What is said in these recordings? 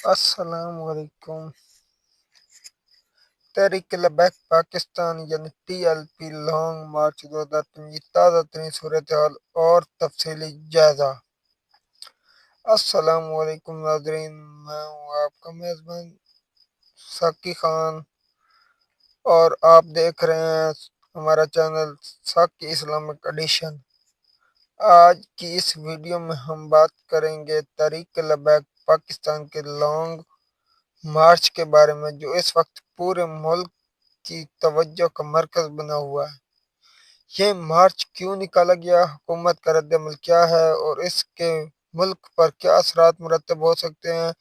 السلام علیکم۔ تحریک لبیک پاکستان یعنی TLP لانگ مارچ 2025 تازہ ترین صورتحال اور تفصیلی جائزہ۔ السلام علیکم ناظرین، میں ہوں آپ کا میزبان ساقی خان اور آپ دیکھ رہے ہیں ہمارا چینل ساقی اسلامک ایڈیشن۔ آج کی اس ویڈیو میں ہم بات کریں گے تحریک لبیک پاکستان کے لانگ مارچ کے بارے میں، جو اس وقت پورے ملک کی توجہ کا مرکز بنا ہوا ہے۔ یہ مارچ کیوں نکالا گیا، حکومت کا رد عمل کیا ہے اور اس کے ملک پر کیا اثرات مرتب ہو سکتے ہیں،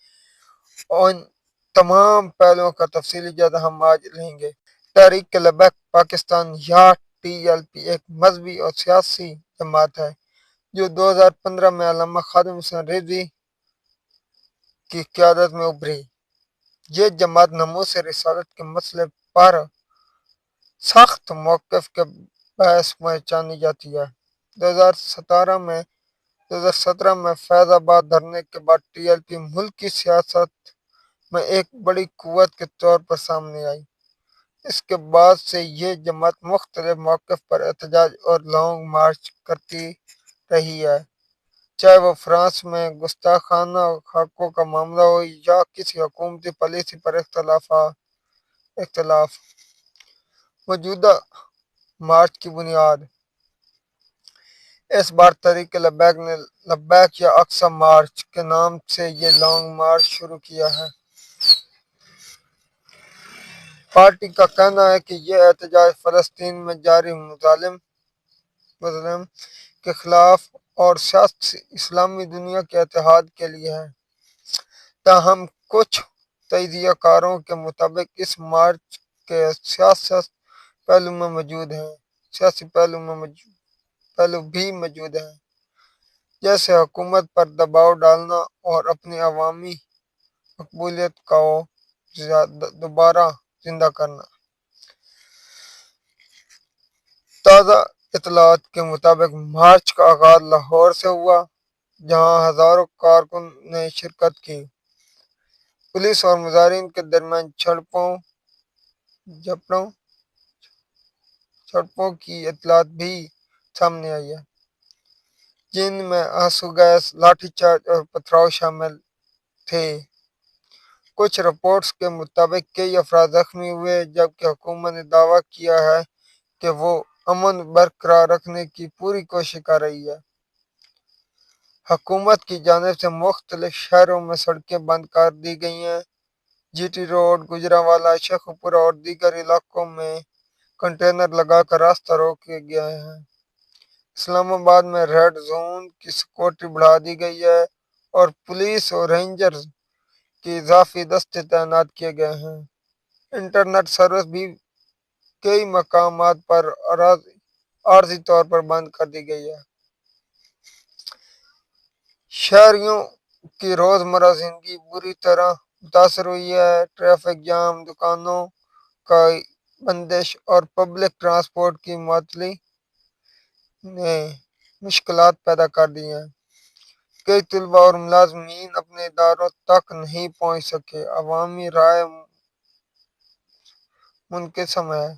اور ان تمام پہلوؤں کا تفصیلی جائزہ ہم آج لیں گے۔ تحریک لبیک پاکستان یا TLP ایک مذہبی اور سیاسی جماعت ہے جو 2015 میں علامہ خادم حسین رضوی کی قیادت میں ابھری۔ یہ جماعت ناموس رسالت کے مسئلے پر سخت موقف کے باعث پہچانی جاتی ہے۔ 2017 میں فیض آباد دھرنے کے بعد TLP ملکی سیاست میں ایک بڑی قوت کے طور پر سامنے آئی۔ اس کے بعد سے یہ جماعت مختلف مواقع پر احتجاج اور لانگ مارچ کرتی رہی ہے، چاہے وہ فرانس میں گستاخانہ حقوق کا معاملہ ہو یا کسی حکومتی پالیسی پر اختلاف۔ موجودہ مارچ کی بنیاد۔ اس بار تحریک لبیک نے لبیک یا اقصی مارچ کے نام سے یہ لانگ مارچ شروع کیا ہے۔ پارٹی کا کہنا ہے کہ یہ احتجاج فلسطین میں جاری مظالم کے خلاف اور اسلامی دنیا کے اتحاد کے لیے ہے۔ تاہم کچھ تجزیہ کاروں کے مطابق اس مارچ کے سیاسی پہلو بھی موجود ہیں، جیسے حکومت پر دباؤ ڈالنا اور اپنی عوامی مقبولیت کو دوبارہ زندہ کرنا۔ تازہ اطلاعات کے مطابق مارچ کا آغاز لاہور سے ہوا، جہاں ہزاروں کارکن نے شرکت کی۔ پولیس اور مظاہرین کے درمیان جھڑپوں کی اطلاعات بھی سامنے آئی ہیں، جن میں آنسو گیس، لاٹھی چارج اور پتھراؤ شامل تھے۔ کچھ رپورٹس کے مطابق کئی افراد زخمی ہوئے، جبکہ حکومت نے دعویٰ کیا ہے کہ وہ امن برقرار رکھنے کی پوری کوشش کر رہی ہے۔ حکومت کی جانب سے مختلف شہروں میں سڑکیں بند کر دی گئی ہیں۔ GT روڈ، گوجرانوالہ، شیخوپورہ اور دیگر علاقوں میں کنٹینر لگا کر راستہ روکے گئے ہیں۔ اسلام آباد میں ریڈ زون کی سیکورٹی بڑھا دی گئی ہے اور پولیس اور رینجرز کے اضافی دستے تعینات کیے گئے ہیں۔ انٹرنیٹ سروس بھی کئی مقامات پر عارضی طور پر بند کر دی گئی ہے۔ شہریوں کی روزمرہ زندگی بری طرح متاثر ہوئی ہے۔ ٹریفک جام، دکانوں کا بندش اور پبلک ٹرانسپورٹ کی معطلی نے مشکلات پیدا کر دی ہیں۔ کئی طلباء اور ملازمین اپنے اداروں تک نہیں پہنچ سکے۔ عوامی رائے منقسم ہے۔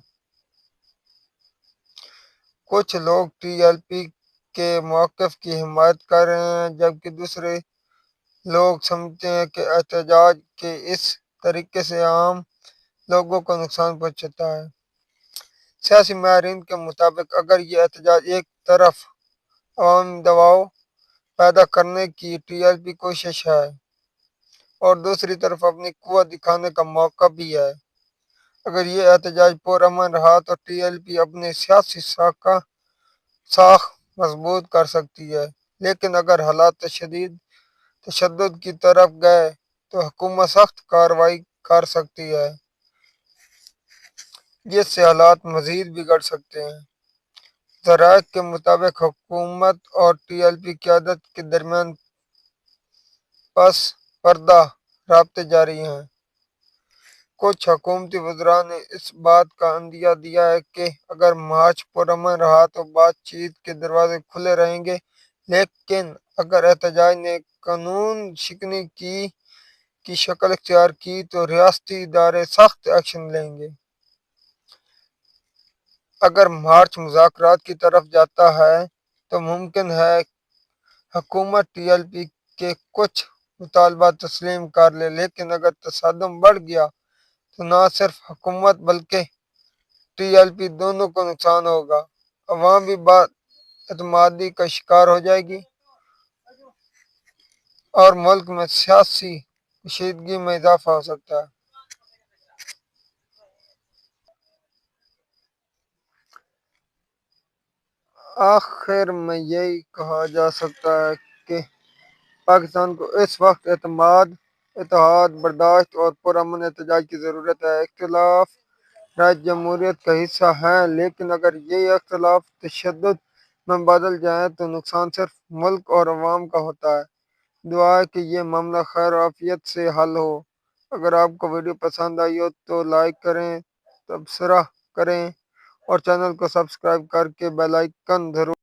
کچھ لوگ TLP کے موقف کی حمایت کر رہے ہیں، جبکہ دوسرے لوگ سمجھتے ہیں کہ احتجاج کے اس طریقے سے عام لوگوں کو نقصان پہنچتا ہے۔ سیاسی ماہرین کے مطابق اگر یہ احتجاج ایک طرف عوامی دباؤ پیدا کرنے کی TLP کوشش ہے اور دوسری طرف اپنی قوت دکھانے کا موقع بھی ہے۔ اگر یہ احتجاج پرامن رہا تو TLP اپنی سیاسی ساکھ مضبوط کر سکتی ہے، لیکن اگر حالات تشدد کی طرف گئے تو حکومت سخت کارروائی کر سکتی ہے، جس سے حالات مزید بگڑ سکتے ہیں۔ ذرائع کے مطابق حکومت اور TLP قیادت کے درمیان پس پردہ رابطے جاری ہیں۔ کچھ حکومتی وزراء نے اس بات کا عندیہ دیا ہے کہ اگر مارچ پرامن رہا تو بات چیت کے دروازے کھلے رہیں گے، لیکن اگر احتجاج نے قانون شکنی کی کی شکل اختیار کی تو ریاستی ادارے سخت ایکشن لیں گے۔ اگر مارچ مذاکرات کی طرف جاتا ہے تو ممکن ہے حکومت ٹی ایل پی کے کچھ مطالبات تسلیم کر لے، لیکن اگر تصادم بڑھ گیا تو نہ صرف حکومت بلکہ ٹی ایل پی دونوں کو نقصان ہوگا۔ عوام بھی بد اعتمادی کا شکار ہو جائے گی اور ملک میں سیاسی کشیدگی میں اضافہ ہو سکتا ہے۔ آخر میں یہی کہا جا سکتا ہے کہ پاکستان کو اس وقت اتحاد، برداشت اور پرامن احتجاج کی ضرورت ہے۔ اختلاف رائے جمہوریت کا حصہ ہیں، لیکن اگر یہ اختلاف تشدد میں بدل جائیں تو نقصان صرف ملک اور عوام کا ہوتا ہے۔ دعا ہے کہ یہ معاملہ خیر و عافیت سے حل ہو۔ اگر آپ کو ویڈیو پسند آئی ہو تو لائک کریں، تبصرہ کریں اور چینل کو سبسکرائب کر کے بیل آئیکن ضرور